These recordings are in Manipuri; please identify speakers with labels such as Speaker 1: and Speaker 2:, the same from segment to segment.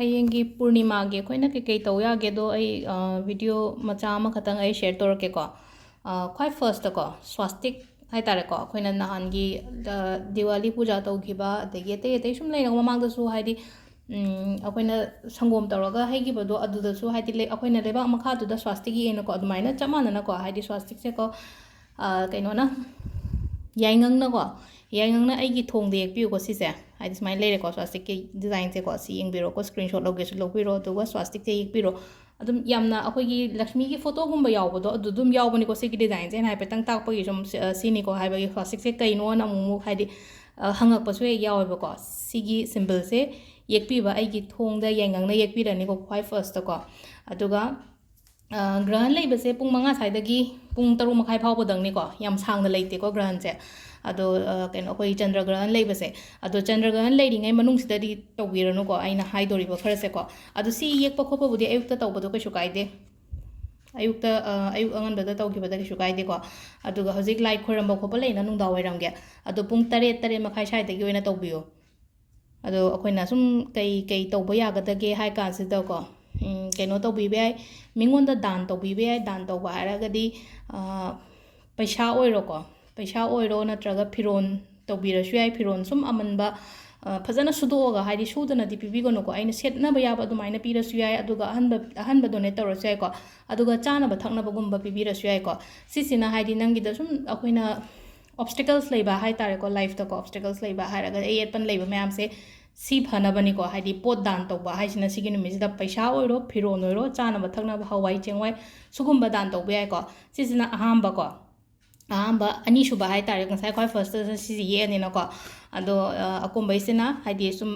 Speaker 1: ꯍꯌꯦꯡꯒꯤ ꯄꯨꯔꯅꯤꯃꯥꯒꯤ ꯑꯩꯈꯣꯏꯅ ꯀꯩꯀꯩ ꯇꯧ ꯌꯥꯒꯦꯗꯣ ꯑꯩ ꯚꯤꯗꯤꯑꯣ ꯃꯆꯥ ꯑꯃꯈꯛꯇꯪ ꯑꯩ ꯁꯦꯌꯔ ꯇꯧꯔꯛꯀꯦꯀꯣ ꯈ꯭ꯋꯥꯏ ꯐꯥꯔꯁꯇꯀꯣ ꯁ꯭ꯋꯥꯁꯇꯤꯛ ꯍꯥꯏꯇꯥꯔꯦꯀꯣ ꯑꯩꯈꯣꯏꯅ ꯅꯍꯥꯟꯒꯤ ꯗꯤꯋꯥꯂꯤ ꯄꯨꯖꯥ ꯇꯧꯈꯤꯕ ꯑꯗꯒꯤ ꯑꯇꯩ ꯑꯇꯩ ꯁꯨꯝ ꯂꯩꯔꯒ ꯃꯃꯥꯡꯗꯁꯨ ꯍꯥꯏꯗꯤ ꯑꯩꯈꯣꯏꯅ ꯁꯪꯒꯣꯝ ꯇꯧꯔꯒ ꯍꯩꯈꯤꯕꯗꯣ ꯑꯗꯨꯗꯁꯨ ꯍꯥꯏꯗꯤ ꯑꯩꯈꯣꯏꯅ ꯂꯩꯕꯥꯛ ꯃꯈꯥꯗꯨꯗ ꯁ꯭ꯋꯥꯁꯇꯤꯛ ꯌꯦꯡꯅꯀꯣ ꯑꯗꯨꯃꯥꯏꯅ ꯆꯞ ꯃꯥꯟꯅꯅꯀꯣ ꯍꯥꯏꯗꯤ ꯁ꯭ꯋꯥꯁꯇꯤꯛꯁꯦꯀꯣ ꯀꯩꯅꯣꯅ ꯌꯥꯏꯉꯪꯅꯀꯣ ꯌꯥꯏꯉꯪꯅ ꯑꯩꯒꯤ ꯊꯣꯡꯗ ꯌꯦꯛꯄꯤꯌꯨꯀꯣ ꯁꯤꯁꯦ ꯍꯥꯏꯗꯤ ꯁꯨꯃꯥꯏꯅ ꯂꯩꯔꯦꯀꯣ ꯁ꯭ꯋꯥꯁꯇꯤꯛꯀꯤ ꯗꯤꯖꯥꯏꯟꯁꯦꯀꯣ ꯁꯤ ꯌꯦꯡꯕꯤꯔꯣꯀꯣ ꯁ꯭ꯀ꯭ꯔꯤꯟꯁꯣꯠ ꯂꯧꯒꯦꯁꯨ ꯂꯧꯕꯤꯔꯣ ꯑꯗꯨꯒ ꯁ꯭ꯋꯥꯁꯇꯤꯛꯁꯦ ꯌꯦꯛꯄꯤꯔꯣ ꯑꯗꯨꯝ ꯌꯥꯝꯅ ꯑꯩꯈꯣꯏꯒꯤ ꯂꯛꯁꯃꯤꯒꯤ ꯐꯣꯇꯣꯒꯨꯝꯕ ꯌꯥꯎꯕꯗꯣ ꯑꯗꯨꯝ ꯌꯥꯎꯕꯅꯤꯀꯣ ꯁꯤꯒꯤ ꯗꯤꯖꯥꯏꯟꯁꯦ ꯑꯩꯅ ꯍꯥꯏꯐꯦꯠꯇꯪ ꯇꯥꯛꯄꯒꯤ ꯁꯨꯝ ꯁꯤꯅꯤꯀꯣ ꯍꯥꯏꯕꯒꯤ ꯁ꯭ꯋꯥꯁꯇꯤꯛꯁꯦ ꯀꯩꯅꯣꯅ ꯑꯃꯨꯛ ꯍꯥꯏꯗꯤ ꯍꯪꯉꯛꯄꯁꯨ ꯍꯦꯛ ꯌꯥꯎꯋꯦꯕꯀꯣ ꯁꯤꯒꯤ ꯁꯤꯝꯕꯜꯁꯦ ꯌꯦꯛꯄꯤꯕ ꯑꯩꯒꯤ ꯊꯣꯡꯗ ꯌꯥꯏꯉꯪꯅ ꯌꯦꯛꯄꯤꯔꯅꯤꯀꯣ ꯈ꯭ꯋꯥꯏ ꯐꯥꯔꯁꯇꯀꯣ ꯑꯗꯨꯒ ꯒ꯭ꯔꯍꯟ ꯂꯩꯕꯁꯦ ꯄꯨꯡ 5 ꯁ꯭ꯋꯥꯏꯗꯒꯤ ꯄꯨꯡ 6 मखाꯏ ꯐꯥꯎꯕꯗꯪꯅꯤꯀꯣ ꯌꯥꯝ ꯁꯥꯡꯅ ꯂꯩꯇꯦꯀꯣ ꯒ꯭ꯔꯍꯟꯁꯦ ꯑꯗꯣ ꯀꯩꯅꯣ ꯑꯩꯈꯣꯏ ꯆꯟꯗ꯭ꯔ ꯒ꯭ꯔꯍꯟ ꯂꯩꯕꯁꯦ ꯑꯗꯣ ꯆꯟꯗ꯭ꯔ ꯒ꯭ꯔꯍꯟ ꯂꯩꯔꯤꯉꯩ ꯃꯅꯨꯡꯁꯤꯗꯗꯤ ꯇꯧꯕꯤꯔꯅꯨꯀꯣ ꯑꯩꯅ ꯍꯥꯏꯗꯣꯔꯤꯕ ꯈꯔꯁꯦꯀꯣ ꯑꯗꯣ ꯁꯤ ꯌꯦꯛꯄ ꯈꯣꯠꯄꯕꯨꯗꯤ ꯑꯌꯨꯛꯇ ꯇꯧꯕꯗꯣ ꯀꯩꯁꯨ ꯀꯥꯏꯗꯦ ꯑꯌꯨꯛꯇ ꯑꯌꯨꯛ ꯑꯉꯟꯕꯗ ꯇꯧꯈꯤꯕꯗ ꯀꯩꯁꯨ ꯀꯥꯏꯗꯦꯀꯣ ꯑꯗꯨꯒ ꯍꯧꯖꯤꯛ ꯂꯥꯏ ꯈꯣꯏꯔꯝꯕ ꯈꯣꯠꯄ ꯂꯩꯅ ꯅꯨꯡꯗꯥꯡꯋꯥꯏꯔꯝꯒꯤ ꯑꯗꯣ ꯄꯨꯡ 7 मखाꯏ ꯁ꯭ꯋꯥꯏꯗꯒꯤ ꯑꯣꯏꯅ ꯇꯧꯕꯤꯌꯣ ꯑꯗꯣ ꯑꯩꯈꯣꯏꯅ ꯁꯨꯝ ꯀꯩ ꯇꯧꯕ ꯌꯥꯒꯗꯒꯦ ꯍꯥꯏ ꯀꯥꯟꯁꯤꯗꯀꯣ ꯀꯩꯅꯣ ꯇꯧꯕꯤꯕ ꯌꯥꯏ ꯃꯤꯉꯣꯟꯗ ꯗꯥꯟ ꯇꯧꯕꯤꯕ ꯌꯥꯏ ꯗꯥꯟ ꯇꯧꯕ ꯍꯥꯏꯔꯒꯗꯤ ꯄꯩꯁꯥ ꯑꯣꯏꯔꯣꯀꯣ ꯄꯩꯁꯥ ꯑꯣꯏꯔꯣ ꯅꯠꯇ꯭ꯔꯒ ꯐꯤꯔꯣꯟ ꯇꯧꯕꯤꯔꯁꯨ ꯌꯥꯏ ꯐꯤꯔꯣꯟ ꯁꯨꯝ ꯑꯃꯟꯕ ꯐꯖꯅ ꯁꯨꯗꯣꯛꯑꯒ ꯍꯥꯏꯗꯤ ꯁꯨꯗꯅꯗꯤ ꯄꯤꯕꯤꯒꯅꯨꯀꯣ ꯑꯩꯅ ꯁꯦꯠꯅꯕ ꯌꯥꯕ ꯑꯗꯨꯃꯥꯏꯅ ꯄꯤꯔꯁꯨ ꯌꯥꯏ ꯑꯗꯨꯒ ꯑꯍꯟꯕ ꯗꯣꯅꯦꯠ ꯇꯧꯔꯁꯨ ꯌꯥꯏꯀꯣ ꯑꯗꯨꯒ ꯆꯥꯅꯕ ꯊꯛꯅꯕꯒꯨꯝꯕ ꯄꯤꯕꯤꯔꯁꯨ ꯌꯥꯏꯀꯣ ꯁꯤꯁꯤꯅ ꯍꯥꯏꯗꯤ ꯅꯪꯒꯤꯗ ꯁꯨꯝ ꯑꯩꯈꯣꯏꯅ ꯑꯣꯞꯁꯇꯤꯀꯜꯁ ꯂꯩꯕ ꯍꯥꯏ ꯇꯥꯔꯦꯀꯣ ꯂꯥꯏꯐꯇꯀꯣ ꯑꯣꯞꯁꯇꯤꯀꯜꯁ ꯂꯩꯕ ꯍꯥꯏꯔꯒ ꯑꯌꯦꯠꯄꯟ ꯂꯩꯕ ꯃꯌꯥꯝꯁꯦ ꯁꯤ ꯐꯅꯕꯅꯤꯀꯣ ꯍꯥꯏꯗꯤ ꯄꯣꯠ ꯗꯥꯟ ꯇꯧꯕ ꯍꯥꯏꯁꯤꯅ ꯁꯤꯒꯤ ꯅꯨꯃꯤꯠꯁꯤꯗ ꯄꯩꯁꯥ ꯑꯣꯏꯔో ꯐꯤꯔꯣꯟ ꯑꯣꯏꯔో ꯆꯥꯅꯕ ꯊꯛꯅꯕ ꯍꯋꯥꯏ ꯆꯦꯡꯋꯥꯏ ꯁꯨꯒꯨꯝꯕ ꯗꯥꯟ ꯇꯧꯕ ꯌꯥꯏꯀꯣ ꯁꯤꯁꯤꯅ ꯑꯍꯥꯝꯕꯀꯣ ꯑꯍꯥꯝꯕ ꯑꯅꯤꯁꯨꯕ ꯍꯥꯏꯇꯥꯔꯦ ꯉꯁꯥꯏ ꯈ꯭ꯋꯥꯏ ꯐꯥꯔꯁꯇ ꯁꯤꯁꯦ ꯌꯦꯛꯑꯅꯤꯅꯀꯣ ꯑꯗꯣ ꯑꯀꯣꯟꯕꯩꯁꯤꯅ ꯍꯥꯏꯗꯤ ꯁꯨꯝ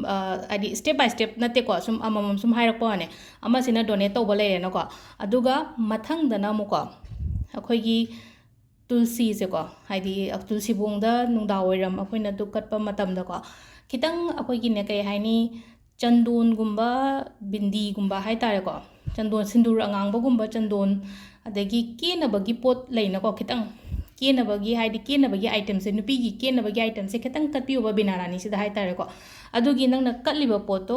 Speaker 1: ꯍꯥꯏꯗꯤ ꯁ꯭ꯇꯦꯞ ꯕꯥꯏ ꯁ꯭ꯇꯦꯞ ꯅꯠꯇꯦꯀꯣ ꯁꯨꯝ ꯑꯃꯃꯝ ꯁꯨꯝ ꯍꯥꯏꯔꯛꯄ ꯋꯥꯅꯦ ꯑꯃꯁꯤꯅ ꯗꯣꯅꯦꯠ ꯇꯧꯕ ꯂꯩꯔꯦꯅꯀꯣ ꯑꯗꯨꯒ ꯃꯊꯪꯗꯅ ꯑꯃꯨꯛꯀꯣ ꯑꯩꯈꯣꯏꯒꯤ ꯇꯨꯜꯁꯤꯁꯦꯀꯣ ꯍꯥꯏꯗꯤ ꯇꯨꯜꯁꯤꯕꯣꯡꯗ ꯅꯨꯡꯗꯥꯡꯋꯥꯏꯔꯝ ꯑꯩꯈꯣꯏꯅ ꯙꯨꯞ ꯀꯠꯄ ꯃꯇꯝꯗꯀꯣ ꯈꯤꯇꯪ ꯑꯩꯈꯣꯏꯒꯤꯅꯦ ꯀꯩ ꯍꯥꯏꯅꯤ ꯆꯟꯗꯣꯟꯒꯨꯝꯕ ꯕꯤꯟꯗꯤꯒꯨꯝꯕ ꯍꯥꯏꯇꯥꯔꯦꯀꯣ ꯆꯟꯗꯣꯟ ꯁꯤꯟꯗꯨꯔ ꯑꯉꯥꯡꯕꯒꯨꯝꯕ ꯆꯟꯗꯣꯟ ꯑꯗꯒꯤ ꯀꯦꯅꯕꯒꯤ ꯄꯣꯠ ꯂꯩꯅꯀꯣ ꯈꯤꯇꯪ ꯀꯦꯅꯕꯒꯤ ꯍꯥꯏꯗꯤ ꯀꯦꯅꯕꯒꯤ ꯑꯥꯏꯇꯦꯝꯁꯦ ꯅꯨꯄꯤꯒꯤ ꯀꯦꯅꯕꯒꯤ ꯑꯥꯏꯇꯦꯝꯁꯦ ꯈꯤꯇꯪ ꯀꯠꯄꯤꯌꯨꯕ ꯕꯤꯅꯥꯔꯥꯅꯤꯁꯤꯗ ꯍꯥꯏꯇꯥꯔꯦꯀꯣ ꯑꯗꯨꯒꯤ ꯅꯪꯅ ꯀꯠꯂꯤꯕ ꯄꯣꯠꯇꯣ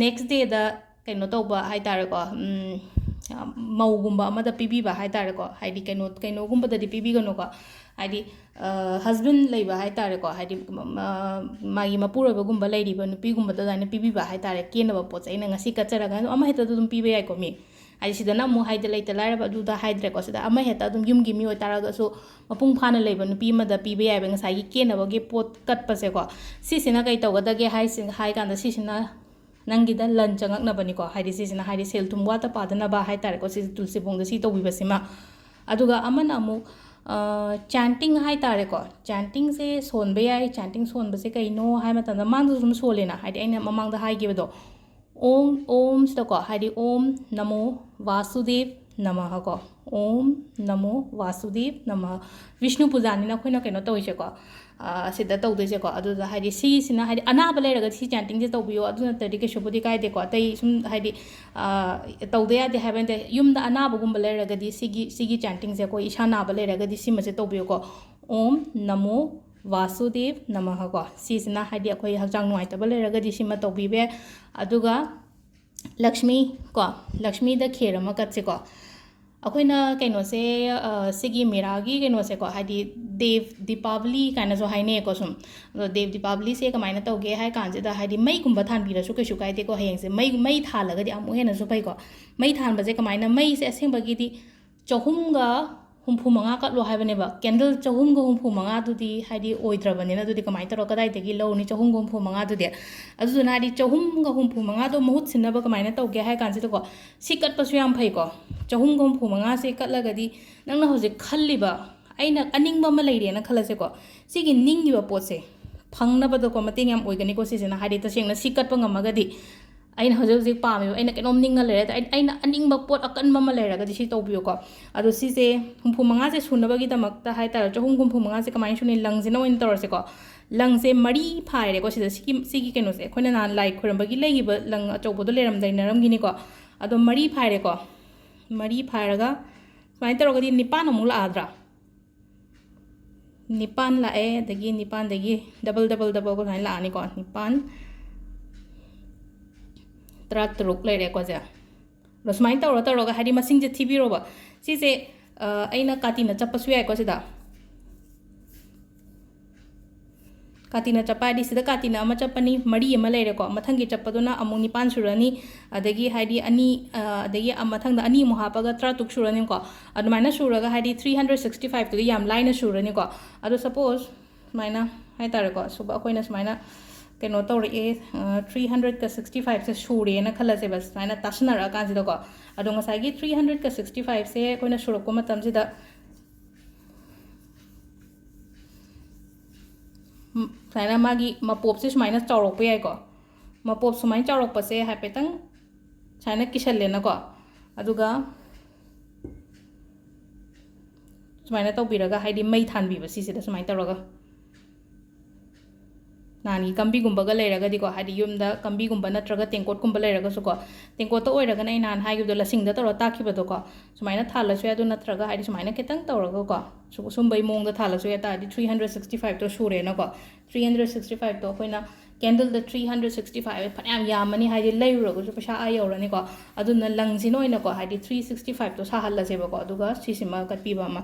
Speaker 1: ꯅꯦꯛꯁ ꯗꯦꯗ ꯀꯩꯅꯣ ꯇꯧꯕ ꯍꯥꯏꯇꯥꯔꯦꯀꯣ ꯃꯧꯒꯨꯝꯕ ꯑꯃꯗ ꯄꯤꯕꯤꯕ ꯍꯥꯏꯇꯥꯔꯦꯀꯣ ꯍꯥꯏꯗꯤ ꯀꯩꯅꯣꯒꯨꯝꯕꯗꯗꯤ ꯄꯤꯕꯤꯒꯅꯨꯀꯣ ꯍꯥꯏꯗꯤ ꯍꯁꯕꯦꯟ ꯂꯩꯕ ꯍꯥꯏꯇꯥꯔꯦꯀꯣ ꯍꯥꯏꯗꯤ ꯃꯥꯒꯤ ꯃꯄꯨꯔꯣꯏꯕꯒꯨꯝꯕ ꯂꯩꯔꯤꯕ ꯅꯨꯄꯤꯒꯨꯝꯕꯗ ꯑꯗꯨꯃꯥꯏꯅ ꯄꯤꯕꯤꯕ ꯍꯥꯏꯇꯥꯔꯦ ꯀꯦꯅꯕ ꯄꯣꯠꯁꯦ ꯑꯩꯅ ꯉꯁꯤ ꯀꯠꯆꯔꯒ ꯑꯃ ꯍꯦꯛꯇꯗ ꯑꯗꯨꯝ ꯄꯤꯕ ꯌꯥꯏꯀꯣ ꯃꯤ ꯍꯥꯏꯗꯤ ꯁꯤꯗꯅ ꯑꯃꯨꯛ ꯍꯥꯏꯗꯤ ꯂꯩꯇ ꯂꯥꯏꯔꯕ ꯑꯗꯨꯗ ꯍꯥꯏꯗ꯭ꯔꯦꯀꯣ ꯁꯤꯗ ꯑꯃ ꯍꯦꯛꯇ ꯑꯗꯨꯝ ꯌꯨꯝꯒꯤ ꯃꯤ ꯑꯣꯏꯇꯥꯔꯒꯁꯨ ꯃꯄꯨꯡ ꯐꯥꯅ ꯂꯩꯕ ꯅꯨꯄꯤ ꯑꯃꯗ ꯄꯤꯕ ꯌꯥꯏꯕ ꯉꯁꯥꯏꯒꯤ ꯀꯦꯅꯕꯒꯤ ꯄꯣꯠ ꯀꯠꯄꯁꯦꯀꯣ ꯁꯤꯁꯤꯅ ꯀꯩ ꯇꯧꯒꯗꯒꯦ ꯍꯥꯏ ꯀꯥꯟꯗ ꯁꯤꯁꯤꯅ ꯅꯪꯒꯤꯗ ꯂꯟ ꯆꯪꯉꯛꯅꯕꯅꯤꯀꯣ ꯍꯥꯏꯗꯤ ꯁꯤꯁꯤꯅ ꯍꯥꯏꯗꯤ ꯁꯦꯜ ꯊꯨꯝ ꯋꯥꯠꯇ ꯄꯥꯗꯅꯕ ꯍꯥꯏꯇꯥꯔꯦꯀꯣ ꯁꯤ ꯇꯨꯜꯁꯤꯕꯣꯡꯗ ꯁꯤ ꯇꯧꯕꯤꯕꯁꯤꯃ ꯑꯗꯨꯒ ꯑꯃꯅ ꯑꯃꯨꯛ ꯆꯥꯟꯇꯤꯡ ꯍꯥꯏꯇꯥꯔꯦꯀꯣ ꯆꯥꯟꯇꯤꯡꯁꯦ ꯁꯣꯟꯕ ꯌꯥꯏ ꯆꯥꯟꯇꯤꯡ ꯁꯣꯟꯕꯁꯦ ꯀꯩꯅꯣ ꯍꯥꯏ ꯃꯇꯝꯗ ꯃꯥꯡꯗꯁꯨ ꯑꯗꯨꯝ ꯁꯣꯜꯂꯦꯅ ꯍꯥꯏꯗꯤ ꯑꯩꯅ ꯃꯃꯥꯡꯗ ꯍꯥꯏꯈꯤꯕꯗꯣ ꯑꯣꯝꯁꯤꯗꯀꯣ ꯍꯥꯏꯗꯤ ꯑꯣꯝ ꯅꯃꯣ ꯋꯥꯁꯨꯗꯦꯕ ꯅꯃꯍ ꯀꯣ ꯑꯣꯝ ꯅꯃꯣ ꯋꯥꯁꯨꯗꯦꯕ ꯅꯃꯍ ꯕꯤꯁꯅꯨ ꯄꯨꯖꯥꯅꯤꯅ ꯑꯩꯈꯣꯏꯅ ꯀꯩꯅꯣ ꯇꯧꯔꯤꯁꯦꯀꯣ ꯁꯤꯗ ꯇꯧꯗꯣꯏꯁꯦꯀꯣ ꯑꯗꯨꯗ ꯍꯥꯏꯗꯤ ꯁꯤꯁꯤꯅ ꯍꯥꯏꯗꯤ ꯑꯅꯥꯕ ꯂꯩꯔꯒꯗꯤ ꯁꯤ ꯆꯥꯟꯇꯤꯡꯁꯦ ꯇꯧꯕꯤꯌꯣ ꯑꯗꯨ ꯅꯠꯇ꯭ꯔꯗꯤ ꯀꯩꯁꯨꯕꯨꯗꯤ ꯀꯥꯏꯗꯦꯀꯣ ꯑꯇꯩ ꯁꯨꯝ ꯍꯥꯏꯗꯤ ꯇꯧꯗ ꯌꯥꯗꯦ ꯍꯥꯏꯕ ꯅꯠꯇꯦ ꯌꯨꯝꯗ ꯑꯅꯥꯕꯒꯨꯝꯕ ꯂꯩꯔꯒꯗꯤ ꯁꯤꯒꯤ ꯆꯥꯟꯇꯤꯡꯁꯦ ꯑꯩꯈꯣꯏ ꯏꯁꯥ ꯅꯥꯕ ꯂꯩꯔꯒꯗꯤ ꯁꯤꯃꯁꯦ ꯇꯧꯕꯤꯌꯨꯀꯣ ꯑꯣꯝ ꯅꯃꯣ ꯋꯥꯁꯨꯗꯦꯕ ꯅꯃꯍ ꯀꯣ ꯁꯤꯁꯤꯅ ꯍꯥꯏꯗꯤ ꯑꯩꯈꯣꯏ ꯍꯛꯆꯥꯡ ꯅꯨꯡꯉꯥꯏꯇꯕ ꯂꯩꯔꯒꯗꯤ ꯁꯤꯃ ꯇꯧꯕꯤꯕ ꯌꯥꯏ ꯑꯗꯨꯒ ꯂꯛꯁꯃꯤ ꯀꯣ ꯂꯛꯁꯃꯤꯗ ꯈꯦꯔ ꯑꯃ ꯀꯠꯁꯦꯀꯣ ꯑꯩꯈꯣꯏꯅ ꯀꯩꯅꯣꯁꯦ ꯁꯤꯒꯤ ꯃꯦꯔꯥꯒꯤ ꯀꯩꯅꯣꯁꯦꯀꯣ ꯍꯥꯏꯗꯤ ꯗꯦꯕ ꯗꯤꯄꯥꯕꯂꯤ ꯀꯥꯏꯅꯁꯨ ꯍꯥꯏꯅꯩꯀꯣ ꯁꯨꯝ ꯑꯗꯣ ꯗꯦꯕ ꯗꯤꯄꯥꯕꯂꯤꯁꯦ ꯀꯃꯥꯏꯅ ꯇꯧꯒꯦ ꯍꯥꯏ ꯀꯥꯟꯁꯤꯗ ꯍꯥꯏꯗꯤ ꯃꯩꯒꯨꯝꯕ ꯊꯥꯟꯕꯤꯔꯁꯨ ꯀꯩꯁꯨ ꯀꯥꯏꯗꯦꯀꯣ ꯍꯌꯦꯡꯁꯦ ꯃꯩ ꯊꯥꯜꯂꯒꯗꯤ ꯑꯃꯨꯛ ꯍꯦꯟꯅꯁꯨ ꯐꯩꯀꯣ ꯃꯩ ꯊꯥꯟꯕꯁꯦ ꯀꯃꯥꯏꯅ ꯃꯩꯁꯦ ꯑꯁꯦꯡꯕꯒꯤꯗꯤ 365 ꯀꯠꯂꯣ ꯍꯥꯏꯕꯅꯦꯕ ꯀꯦꯟꯗꯜ 365ꯗꯨꯗꯤ ꯍꯥꯏꯗꯤ ꯑꯣꯏꯗ꯭ꯔꯕꯅꯤꯅ ꯑꯗꯨꯗꯤ ꯀꯃꯥꯏꯅ ꯇꯧꯔ ꯀꯗꯥꯏꯗꯒꯤ ꯂꯧꯅꯤ 365ꯗꯨꯗꯤ ꯑꯗꯨꯗꯨꯅ ꯍꯥꯏꯗꯤ 365ꯗꯣ ꯃꯍꯨꯠ ꯁꯤꯟꯅꯕ ꯀꯃꯥꯏꯅ ꯇꯧꯒꯦ ꯍꯥꯏ ꯀꯥꯟꯁꯤꯗꯀꯣ ꯁꯤ ꯀꯠꯄꯁꯨ ꯌꯥꯝ ꯐꯩꯀꯣ 365ꯁꯦ ꯀꯠꯂꯒꯗꯤ ꯅꯪꯅ ꯍꯧꯖꯤꯛ ꯈꯜꯂꯤꯕ ꯑꯩꯅ ꯑꯅꯤꯡꯕ ꯑꯃ ꯂꯩꯔꯦꯅ ꯈꯜꯂꯁꯦꯀꯣ ꯁꯤꯒꯤ ꯅꯤꯡꯉꯤꯕ ꯄꯣꯠꯁꯦ ꯐꯪꯅꯕꯗꯀꯣ ꯃꯇꯦꯡ ꯌꯥꯝ ꯑꯣꯏꯒꯅꯤꯀꯣ ꯁꯤꯁꯤꯅ ꯍꯥꯏꯗꯤ ꯇꯁꯦꯡꯅ ꯁꯤ ꯀꯠꯄ ꯉꯝꯃꯒꯗꯤ ꯑꯩꯅ ꯍꯧꯖꯤꯛ ꯄꯥꯝꯃꯤꯕ ꯑꯩꯅ ꯀꯩꯅꯣꯝ ꯅꯤꯡꯉ ꯂꯩꯔꯦ ꯑꯩꯅ ꯑꯅꯤꯡꯕ ꯄꯣꯠ ꯑꯀꯟꯕ ꯑꯃ ꯂꯩꯔꯒꯗꯤ ꯁꯤ ꯇꯧꯕꯤꯌꯨꯀꯣ ꯑꯗꯣ ꯁꯤꯁꯦ 65ꯁꯦ ꯁꯨꯅꯕꯒꯤꯗꯃꯛꯇ ꯍꯥꯏꯇꯥꯔꯦ 365ꯁꯦ ꯀꯃꯥꯏꯅ ꯁꯨꯅꯤ ꯂꯪꯁꯤꯅ ꯑꯣꯏꯅ ꯇꯧꯔꯁꯦꯀꯣ ꯂꯪꯁꯦ 3 ꯐꯥꯏꯔꯦꯀꯣ ꯁꯤꯒꯤ ꯀꯩꯅꯣꯁꯦ ꯑꯩꯈꯣꯏꯅ ꯅꯍꯥꯟ ꯂꯥꯏ ꯈꯣꯏꯔꯝꯕꯒꯤ ꯂꯩꯈꯤꯕ ꯂꯪ ꯑꯆꯧꯕꯗꯣ ꯂꯩꯔꯝꯒꯤꯅꯤꯀꯣ ꯑꯗꯣ 3 ꯐꯥꯏꯔꯦꯀꯣ 3 ꯐꯥꯏꯔꯒ ꯁꯨꯃꯥꯏꯅ ꯇꯧꯔꯒꯗꯤ 9 ꯑꯃꯨꯛ ꯂꯥꯛꯑꯗ꯭ꯔꯥ 9 ꯂꯥꯛꯑꯦ ꯑꯗꯒꯤ 9ꯗꯒꯤ ꯗꯕꯜ ꯁꯨꯃꯥꯏꯅ ꯂꯥꯛꯑꯅꯤꯀꯣ 9 तरह लेरेको जे सुमाइन तौर हादी मसिंग थीबीरोब सिसे अना काटीना चप्पसु याइको सिदा काटीना चप्पादी सिदा काटीना अमा चप्पनी मरी अमा लेरेको मथंगी चप्पदुना अमु निपान सुरनी अदगी हादी अनी अदगी मथंगदा अनी मु हापगा 36 सुरनी को अदुमाइना सुरगा हादी 365 तो याम लाइन सुरनी को अदु सपोज सुमाइना हाय तारेको सुबा अखोइना सुमाइना कनो तौर 365 से सूरेना खलसे बस सुमाइना तासनरा कांसिदको अदु ngसागी 365 से अखोइना सुरको मतमसिदा सुमाइना मागी मपोप से सुमाइना चौरप याइको मपोप सुमाइना चौरप से हाइपेतंग सुमाइना किसलेनाको अदुगा सुमाइना तौबिरगा हाइदि मई थानबीबा सिसिदा सुमाइना तौरगा नानी कंबीगुंबगा लेरगदिको हाइदि युमदा कंबीगुंबा नत्रगा तेंकोटगुंबा लेरगसुको तेंकोट ओइरगना इ नान हाइगिबदो लसिंगदा तौर ताखिबदोको सुमाइना थालसु यादु नत्रगा हाइदि सुमाइना केतंग तौरगको सुंबै मोंगदा थालसु या तादि 365 तो सुरेनाको 365 तो अखोइना कैंडल द 365 फनाम यामनी हाइदि लेरुरगसु पैसा आ यौरनिको अदुना लंगसिन ओइनाको हाइदि 365 तो साहल्लसेबको अदुगा सिसिमा कटपीबा अमा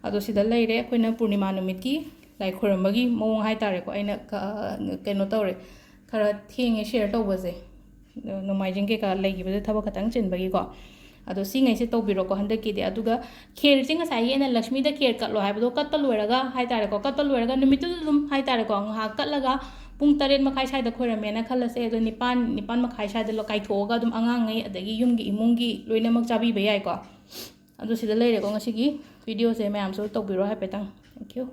Speaker 1: अदो सिदा लेरे अखोइना पूर्णिमा नुमितकी लाई खुरमबगी मौंग हाय तारेको अइना कनो तौरे खरा थेंगे शेयर तौबसे नोमाइजिंग के का लेगिबदे थबक खतंग चिनबगीको अदो सिंगैसे तौबिरोको हंदकीदे अदुगा खेर चिंग साई एना लक्ष्मी द खेर कटलो हायबदो कत्त लोयरगा हाय तारेको कत्त लोयरगा नुमितु दुम हाय तारेको हा कटलगा पुंग 8 मखाई साइड खोरमेना खलसे अदो निपान मखाई साइड लो काइथोगा दुम अंगांगै अदगी युमगी इमुंगी लोइनमक चाबीबे याइको अदो सिदा लेरेको ngasiगी वीडियो से मैम सो तौबिरो हाय पेतंग थैंक यू